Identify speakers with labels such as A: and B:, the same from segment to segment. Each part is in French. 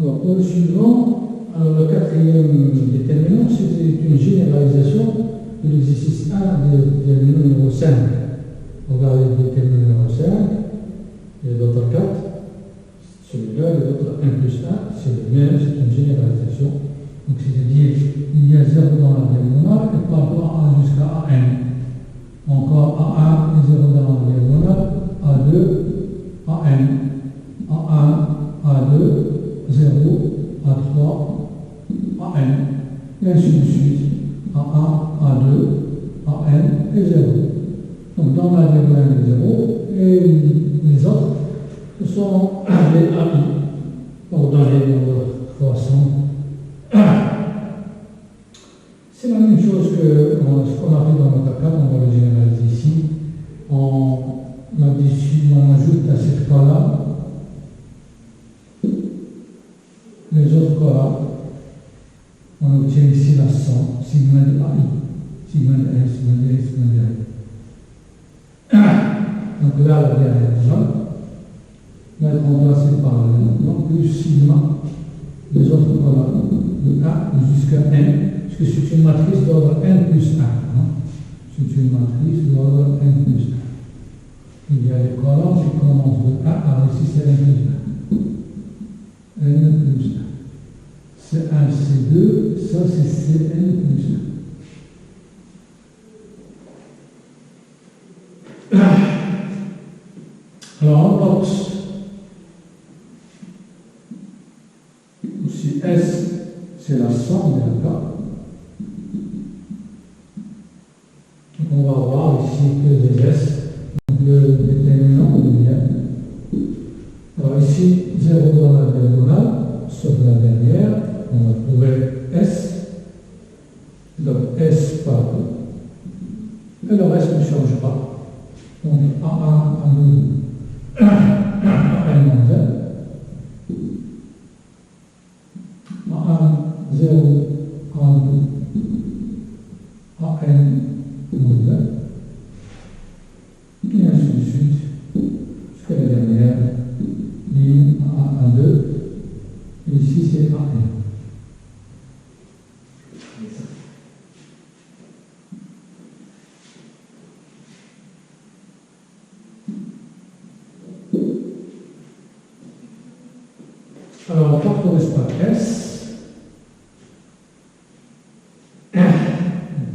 A: Alors, pour le suivant, alors, le quatrième déterminant, c'est une généralisation de l'exercice 1 du numéro 5. Regardez le déterminant numéro 5, et d'autres 4, celui-là, et d'autres 1 plus 1, c'est le même, c'est une généralisation. Donc, c'est-à-dire, il y a 0 dans la diagonale, et par rapport à 1 jusqu'à AN. Encore A1 et 0 dans la diagonale, A2, AN, A1, A2, 0, A3, AN, et ainsi de suite, A1, A2, AN et 0. Donc dans la diagonale des 0, et les autres, ce sont les AI, donc dans les nombres croissants. C'est la même chose que ce qu'on a fait dans le cas 4, on va le généraliser ici. On ajoute à cette colonne les autres colonnes. On obtient ici la somme, sigma de AI, sigma de 1, sigma de 1, sigma de 1. Donc là, la dernière colonne, mettre remplacée par le nom, plus sigma, les autres colonnes, de A jusqu'à N. Parce que c'est une matrice d'ordre n plus 1. C'est une matrice d'ordre n plus 1. Il y a les colonnes qui commencent de 1, alors ici c'est n plus 1. N plus 1. C'est 1, c'est 2, ça c'est Cn plus 1. Alors en box, aussi S c'est la somme des cas. On va voir ici que des S, donc le déterminant de lien. Alors ici, 0 dans la diagonale, sauf la dernière, on va trouver S, donc S par 2, et le reste ne change pas. Donc A1, A2, A1 moins 1, A1, 0, A2, AN, et ainsi de suite jusqu'à la dernière ligne A1, A2 et ici c'est AN. Alors on factorise par S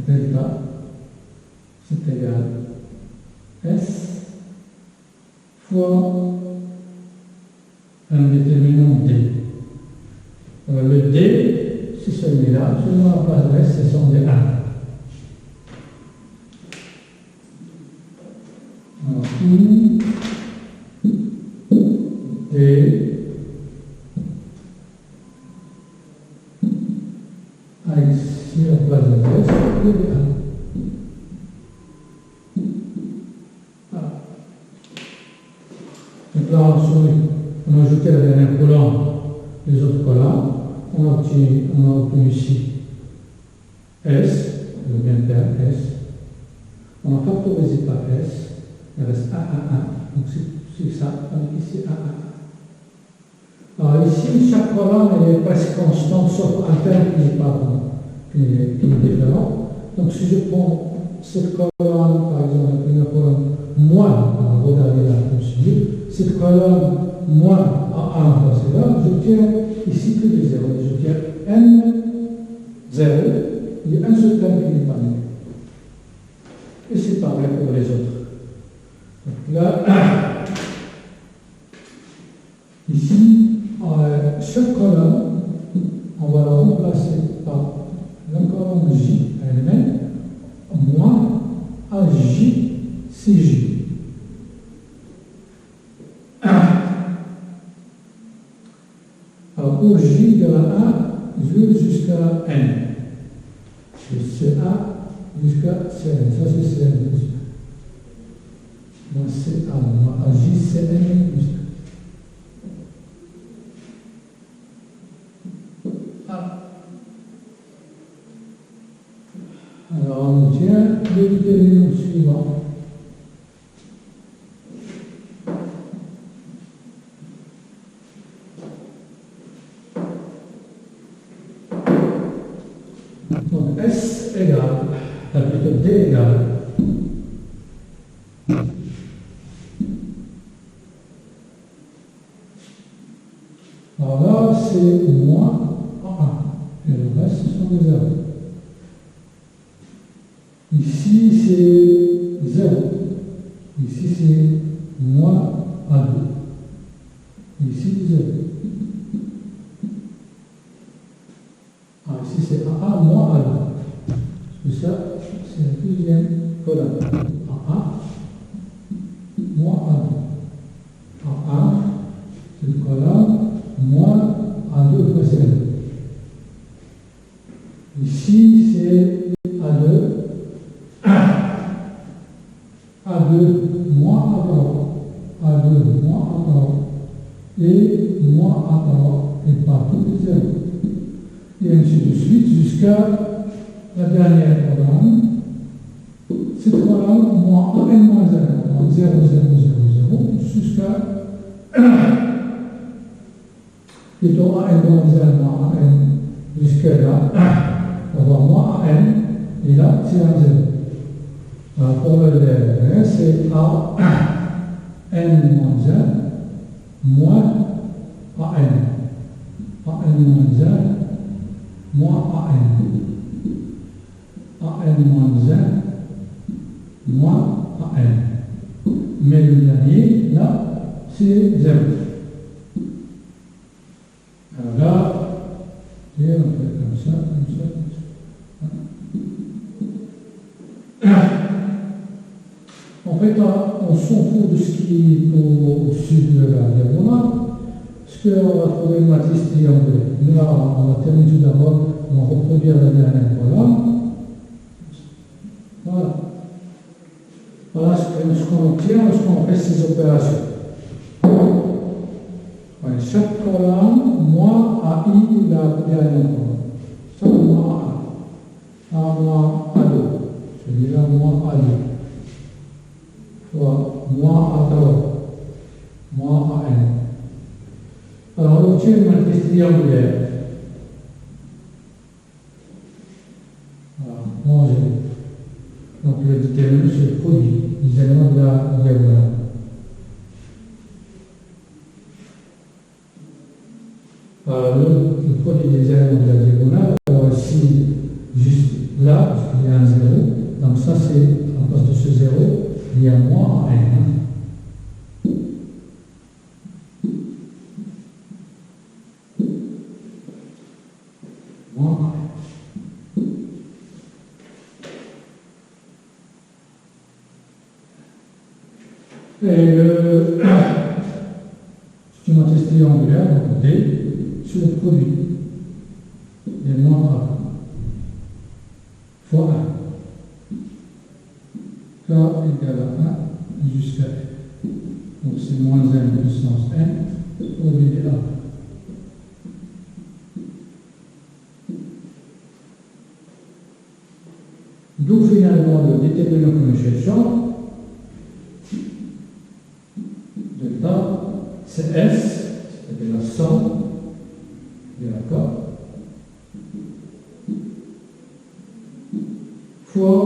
A: delta c'est égal S fois un déterminant D. Alors le D, c'est celui-là, seulement la place de S, ce sont des 1. Alors I, D, ici la place de S, c'est des 1. Donc là, on a ajouté la dernière colonne, les autres colonnes, on a obtenu ici S, le même terme S, on a factorisé par S, il reste 1, 1, 1, donc c'est ça, donc ici 1, 1. Alors ici, chaque colonne elle est presque constante, sauf un terme qui est différent. Donc si je prends cette colonne, par exemple, une colonne moins, on va regarder la procédure, cette colonne moins A1 fois là, j'obtiens ici que des 0. J'obtiens N 0, il y a un seul terme qui n'est pas né. Et c'est pareil pour les autres. Donc là, ici, chaque colonne, on va la remplacer par la colonne J elle-même, moins AJ CJ. Alors pour J, il y a 1 jusqu'à N. De C1 jusqu'à Cn. Ça c'est Cn plus 1. Moins C1, moins AJ, Cn plus 1. Alors on obtient le déterminant suivant. S égale, plutôt D égale. Alors là, c'est moins A1. Et le reste, ce sont des zéros. Ici, c'est 0. Ici, c'est moins A2. Ici, 0. Ici, c'est A1 moins A2. Parce que ça, c'est la deuxième colonne. A1 moins A2. A1, c'est une colonne moins A2 précédent. Ici, c'est A2. A2 moins A3. A2 moins A3. Et moins A3. Et partout des zéros. Et ainsi de suite jusqu'à la dernière colonne. Cette colonne, moins 1 et moins 0. Donc 0, 0, 0, 0, jusqu'à plutôt 1 et moins 0, moins 1 jusqu'à là. On va moins 1 et là, c'est 1, 0. Alors pour le dernier, c'est A n moins 1 moins A n. A n moins 1 moins AN. AN moins 1 moins AN. Mais le dernier, là, c'est 0. Alors là, on fait comme ça, comme ça, comme ça. En fait, on s'en fout de ce qui est au sud de la diagonale. Parce qu'on va trouver une matrice triangulaire. Là, on va terminer tout d'abord, on va reproduire la dernière colonne. Voilà. Voilà ce qu'on obtient lorsqu'on fait ces opérations. Ouais, chaque colonne, moins AI la dernière colonne. Chaque moins A. A moins A2. Celui-là, moins A2. Soit moins A3. Moins AN. Alors, on obtient une matrice triangulaire. Voilà, moins 0. Donc, le déterminant, c'est le produit des éléments de la diagonale. Le produit des éléments de la diagonale, alors ici, juste là, parce qu'il y a un 0, donc ça, c'est, en place de ce 0, il y a moins n. Et c'est une matrice triangulaire, donc D, sur le produit des moins A fois 1. K égale à 1 jusqu'à F. Donc c'est moins n puissance n, produit des A. D'où finalement le déterminant que nous cherchons. Delta, c'est S, c'est-à-dire la somme de la corde, fois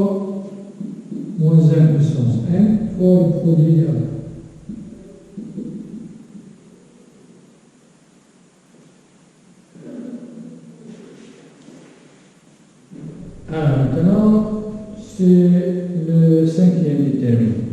A: moins 1 puissance n, fois le produit de A. Alors maintenant, c'est le cinquième déterminant.